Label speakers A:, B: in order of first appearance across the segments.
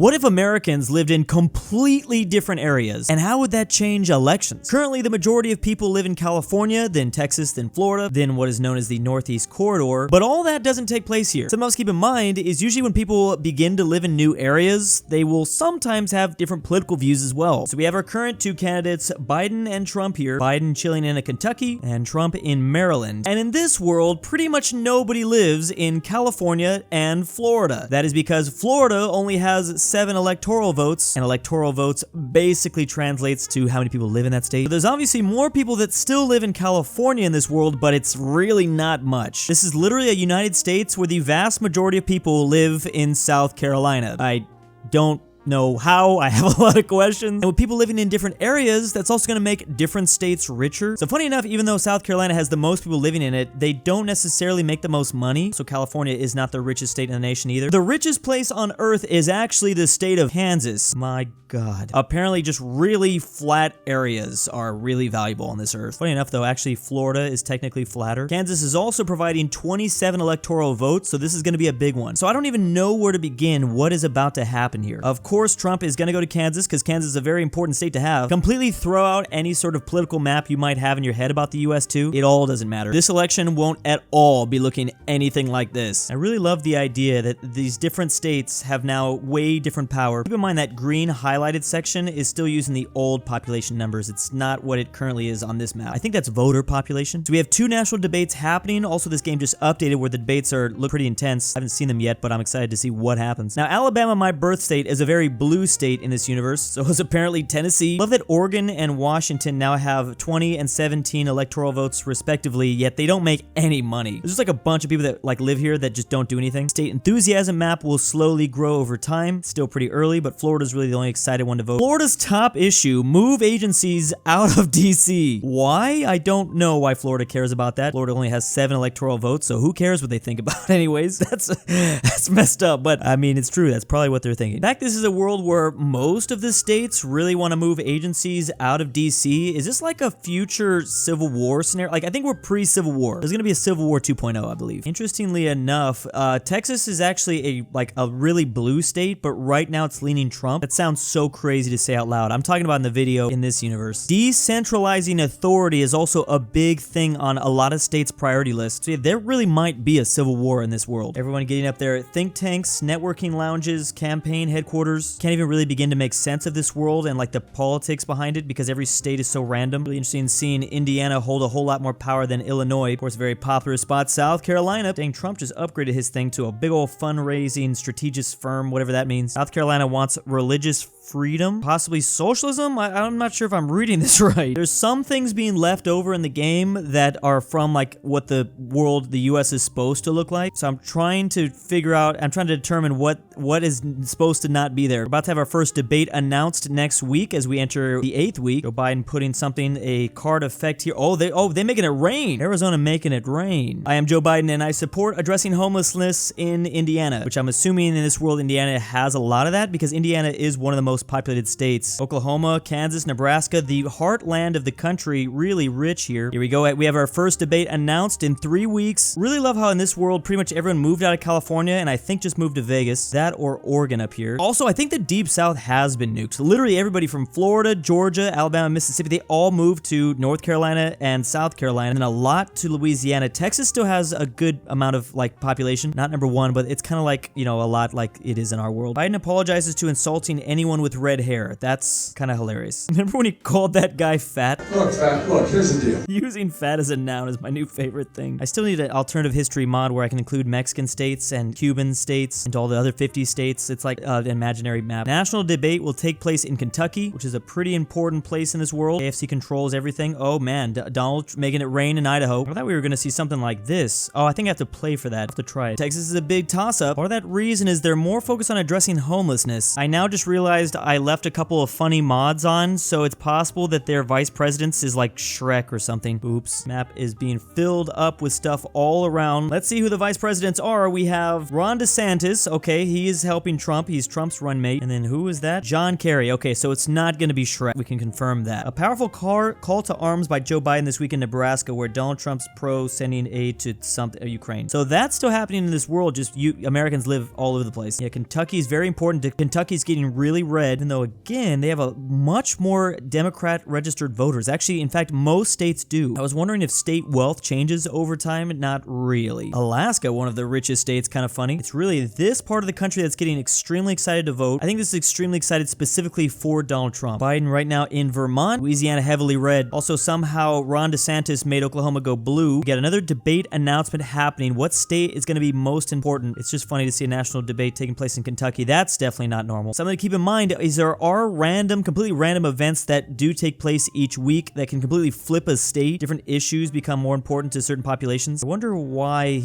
A: What if Americans lived in completely different areas, and how would that change elections? Currently, the majority of people live in California, then Texas, then Florida, then what is known as the Northeast Corridor, but all that doesn't take place here. Something else to keep in mind is usually when people begin to live in new areas, they will sometimes have different political views as well. So we have our current two candidates, Biden and Trump here, Biden chilling in Kentucky, and Trump in Maryland. And in this world, pretty much nobody lives in California and Florida. That is because Florida only has 7 electoral votes, and electoral votes basically translates to how many people live in that state. But there's obviously more people that still live in California in this world, but it's really not much. This is literally a United States where the vast majority of people live in South Carolina. I don't know how. I have a lot of questions. And with people living in different areas, that's also going to make different states richer. So funny enough, even though South Carolina has the most people living in it, they don't necessarily make the most money. So California is not the richest state in the nation either. The richest place on earth is actually the state of Kansas. My God. Apparently just really flat areas are really valuable on this earth. Funny enough though, actually Florida is technically flatter. Kansas is also providing 27 electoral votes, so this is going to be a big one. So I don't even know where to begin what is about to happen here. Of course, Trump is going to go to Kansas because Kansas is a very important state to have. Completely throw out any sort of political map you might have in your head about the US too. It all doesn't matter. This election won't at all be looking anything like this. I really love the idea that these different states have now way different power. Keep in mind that green highlighted section is still using the old population numbers. It's not what it currently is on this map. I think that's voter population. So we have 2 national debates happening. Also, this game just updated where the debates look pretty intense. I haven't seen them yet, but I'm excited to see what happens. Now, Alabama, my birth state, is a very blue state in this universe. So is apparently Tennessee. Love that Oregon and Washington now have 20 and 17 electoral votes respectively, yet they don't make any money. There's just like a bunch of people that live here that just don't do anything. State enthusiasm map will slowly grow over time. Still pretty early, but Florida's really the only excited one to vote. Florida's top issue, move agencies out of DC. Why? I don't know why Florida cares about that. Florida only has 7 electoral votes, so who cares what they think about anyways? That's messed up, but I mean, it's true. That's probably what they're thinking. In fact, this is a world where most of the states really want to move agencies out of DC. Is this like a future Civil War scenario? I think we're pre-Civil War. There's going to be a Civil War 2.0, I believe. Interestingly enough, Texas is actually a really blue state, but right now it's leaning Trump. That sounds so crazy to say out loud. I'm talking about in the video in this universe. Decentralizing authority is also a big thing on a lot of states' priority lists. So yeah, there really might be a civil war in this world. Everyone getting up there, think tanks, networking lounges, campaign headquarters. Can't even really begin to make sense of this world and the politics behind it because every state is so random. Really interesting seeing Indiana hold a whole lot more power than Illinois. Of course, a very popular spot, South Carolina. Dang, Trump just upgraded his thing to a big old fundraising strategist firm, whatever that means. South Carolina wants religious freedom, possibly socialism. I'm not sure if I'm reading this right. There's some things being left over in the game that are from what the world, the US is supposed to look like. So I'm trying to determine what is supposed to not be there. We're about to have our first debate announced next week as we enter the 8th week. Joe Biden putting a card effect here. They making it rain. Arizona making it rain. I am Joe Biden and I support addressing homelessness in Indiana, which I'm assuming in this world Indiana has a lot of that because Indiana is one of the most populated states. Oklahoma, Kansas, Nebraska, the heartland of the country, really rich here. Here we go. We have our first debate announced in 3 weeks. Really love how in this world pretty much everyone moved out of California and I think just moved to Vegas. That or Oregon up here. Also, I think the Deep South has been nuked. Literally everybody from Florida, Georgia, Alabama, Mississippi, they all moved to North Carolina and South Carolina and a lot to Louisiana. Texas still has a good amount of population. Not number 1, but it's kind of a lot like it is in our world. Biden apologizes to insulting anyone with red hair. That's kind of hilarious. Remember when he called that guy fat?
B: Look, fat, look, here's the deal.
A: Using fat as a noun is my new favorite thing. I still need an alternative history mod where I can include Mexican states and Cuban states and all the other 50 states. It's like an imaginary map. National debate will take place in Kentucky, which is a pretty important place in this world. AFC controls everything. Oh man, Donald making it rain in Idaho. I thought we were going to see something like this. Oh, I think I have to play for that. I have to try it. Texas is a big toss-up. Part of that reason is they're more focused on addressing homelessness. I now just realized realized I left a couple of funny mods on, so it's possible that their vice presidents is like Shrek or something. Oops. Map is being filled up with stuff all around. Let's see who the vice presidents are. We have Ron DeSantis. Okay, he is helping Trump. He's Trump's runmate. And then who is that? John Kerry. Okay, so it's not going to be Shrek. We can confirm that. A powerful call to arms by Joe Biden this week in Nebraska, where Donald Trump's pro sending aid to Ukraine. So that's still happening in this world. Just Americans live all over the place. Yeah, Kentucky is very important. Kentucky's getting really red, even though again they have a much more Democrat registered voters. Actually, in fact, most states do. I was wondering if state wealth changes over time. Not really. Alaska, one of the richest states, kind of funny. It's really this part of the country that's getting extremely excited to vote. I think this is extremely excited specifically for Donald Trump. Biden right now in Vermont, Louisiana heavily red. Also, somehow Ron DeSantis made Oklahoma go blue. We got another debate announcement happening. What state is going to be most important? It's just funny to see a national debate taking place in Kentucky. That's definitely not normal. Something to keep in mind is there are completely random events that do take place each week that can completely flip a state. Different issues become more important to certain populations. I wonder why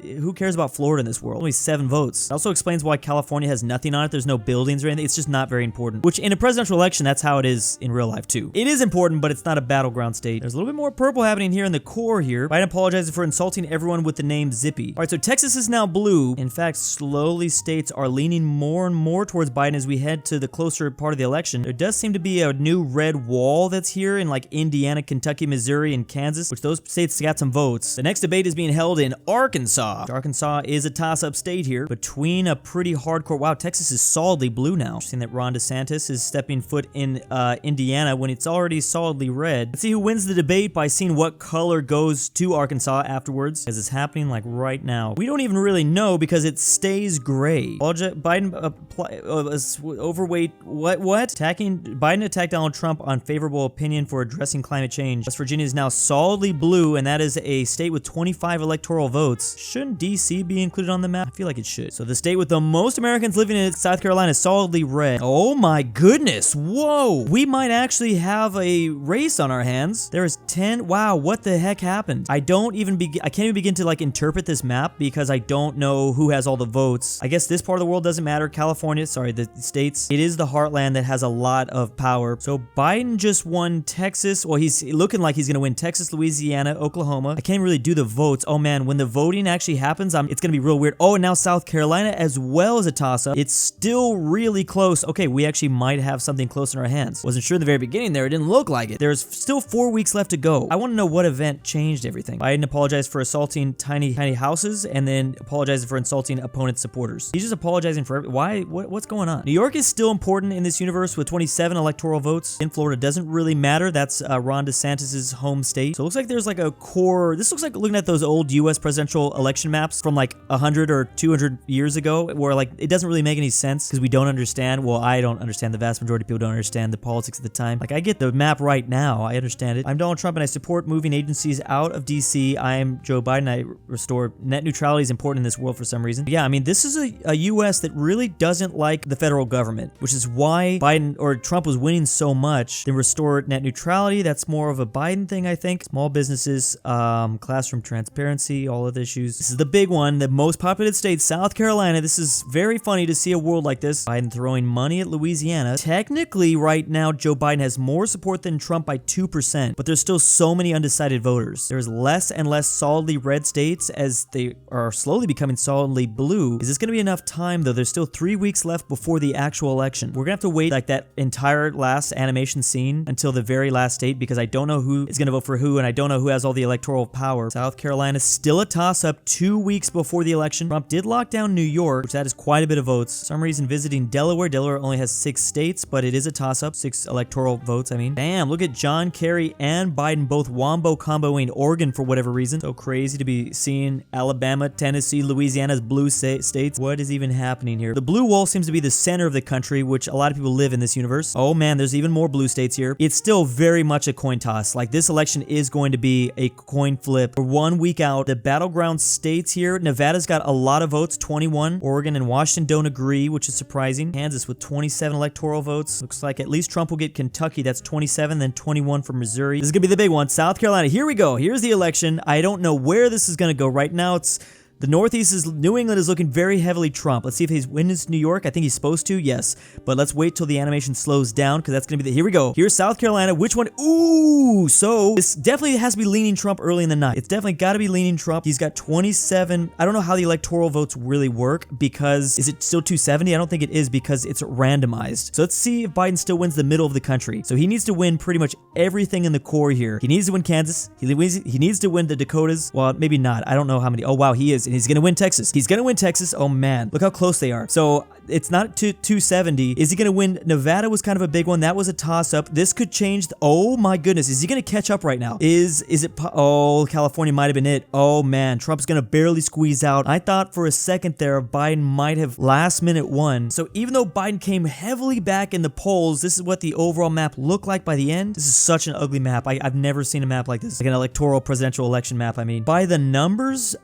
A: who cares about Florida in this world? Only 7 votes. It also explains why California has nothing on it. There's no buildings or anything. It's just not very important. Which in a presidential election, that's how it is in real life too. It is important, but it's not a battleground state. There's a little bit more purple happening here in the core here. Biden apologizes for insulting everyone with the name Zippy. All right, so Texas is now blue. In fact, slowly states are leaning more and more towards Biden as we head to the closer part of the election. There does seem to be a new red wall that's here in like Indiana, Kentucky, Missouri, and Kansas, which those states got some votes. The next debate is being held in Arkansas. Arkansas is a toss-up state here between a pretty hardcore. Wow, Texas is solidly blue now. Interesting that Ron DeSantis is stepping foot in Indiana when it's already solidly red. Let's see who wins the debate by seeing what color goes to Arkansas afterwards, as it's happening like right now. We don't even really know because it stays gray. Biden overweight. What? Biden attacked Donald Trump on favorable opinion for addressing climate change. West Virginia is now solidly blue, and that is a state with 25 electoral votes. Shouldn't DC be included on the map? I feel like it should. So the state with the most Americans living in it, South Carolina, is solidly red. Oh my goodness. Whoa. We might actually have a race on our hands. There is 10. Wow, what the heck happened? I can't even begin to like interpret this map because I don't know who has all the votes. I guess this part of the world doesn't matter. California, sorry, the states. It is the heartland that has a lot of power. So Biden just won Texas. Well, he's looking like he's going to win Texas, Louisiana, Oklahoma. I can't really do the votes. Oh man, when the voting actually happens, it's going to be real weird. Oh, and now South Carolina as well as a toss-up. It's still really close. Okay, we actually might have something close in our hands. Wasn't sure in the very beginning there. It didn't look like it. There's still 4 weeks left to go. I want to know what event changed everything. Biden apologized for assaulting tiny houses and then apologizing for insulting opponent supporters. He's just apologizing for why? What's going on? New York is still important in this universe with 27 electoral votes. In Florida doesn't really matter. That's Ron DeSantis' home state. So it looks like there's like a core. This looks like looking at those old U.S. presidential election maps from like 100 or 200 years ago, where like it doesn't really make any sense because we don't understand. Well, I don't understand. The vast majority of people don't understand the politics at the time. Like I get the map right now. I understand it. I'm Donald Trump and I support moving agencies out of DC. I am Joe Biden. I restore net neutrality is important in this world for some reason. But yeah, I mean, this is a U.S. that really doesn't like the federal government, which is why Biden or Trump was winning so much. Then restore net neutrality. That's more of a Biden thing, I think. Small businesses, classroom transparency, all of the issues. This is the big one. The most populated state, South Carolina. This is very funny to see a world like this. Biden throwing money at Louisiana. Technically, right now, Joe Biden has more support than Trump by 2%, but there's still so many undecided voters. There's less and less solidly red states as they are slowly becoming solidly blue. Is this going to be enough time, though? There's still 3 weeks left before the actual election. We're going to have to wait like that entire last animation scene until the very last state because I don't know who is going to vote for who and I don't know who has all the electoral power. South Carolina still a toss-up 2 weeks before the election. Trump did lock down New York, which that is quite a bit of votes. For some reason visiting Delaware. Delaware only has 6 states, but it is a toss-up. 6 electoral votes, I mean. Bam, look at John Kerry and Biden both wombo comboing Oregon for whatever reason. So crazy to be seeing Alabama, Tennessee, Louisiana's blue states. What is even happening here? The blue wall seems to be the center of the country, which a lot of people live in this universe. Oh man, there's even more blue states here. It's still very much a coin toss. Like this election is going to be a coin flip. We're 1 week out. The battleground states here, Nevada's got a lot of votes, 21. Oregon and Washington don't agree, which is surprising. Kansas with 27 electoral votes. Looks like at least Trump will get Kentucky. That's 27, then 21 for Missouri. This is gonna be the big one. South Carolina. Here we go. Here's the election. I don't know where this is gonna go. Right now, it's The Northeast is New England is looking very heavily Trump. Let's see if he's wins New York. I think he's supposed to, yes. But let's wait till the animation slows down because that's going to be the, here we go. Here's South Carolina. Which one? Ooh, so this definitely has to be leaning Trump early in the night. It's definitely got to be leaning Trump. He's got 27. I don't know how the electoral votes really work because is it still 270? I don't think it is because it's randomized. So let's see if Biden still wins the middle of the country. So he needs to win pretty much everything in the core here. He needs to win Kansas. He needs to win the Dakotas. Well, maybe not. I don't know how many. Oh, wow, he is. And he's going to win Texas. He's going to win Texas. Oh, man. Look how close they are. So it's not 270. Is he going to win? Nevada was kind of a big one. That was a toss-up. This could change. Oh, my goodness. Is he going to catch up right now? Is it? Oh, California might have been it. Oh, man. Trump's going to barely squeeze out. I thought for a second there Biden might have last-minute won. So even though Biden came heavily back in the polls, this is what the overall map looked like by the end. This is such an ugly map. I've never seen a map like this. Like an electoral presidential election map, I mean. By the numbers,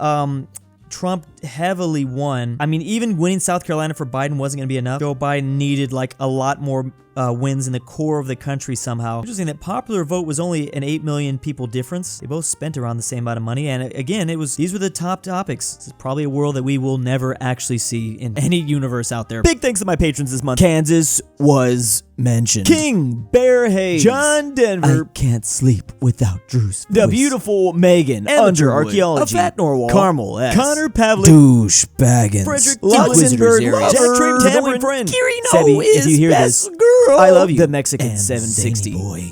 A: Trump heavily won. I mean, even winning South Carolina for Biden wasn't going to be enough. Joe Biden needed like a lot more wins in the core of the country somehow. Interesting that popular vote was only an 8 million people difference. They both spent around the same amount of money. And again, these were the top topics. This is probably a world that we will never actually see in any universe out there. Big thanks to my patrons this month. Kansas was mentioned. King Bear Hayes. John Denver. I can't sleep without Drew's voice. The beautiful Megan. Under Archaeology. A Fat Norwal. Carmel S. Connor Pavlik. Douche Baggins. Frederick Luxembourg. Jack Trim Tambourine Friend. Kiri No is if you hear this, girl. I love you. The Mexican 760. Boy.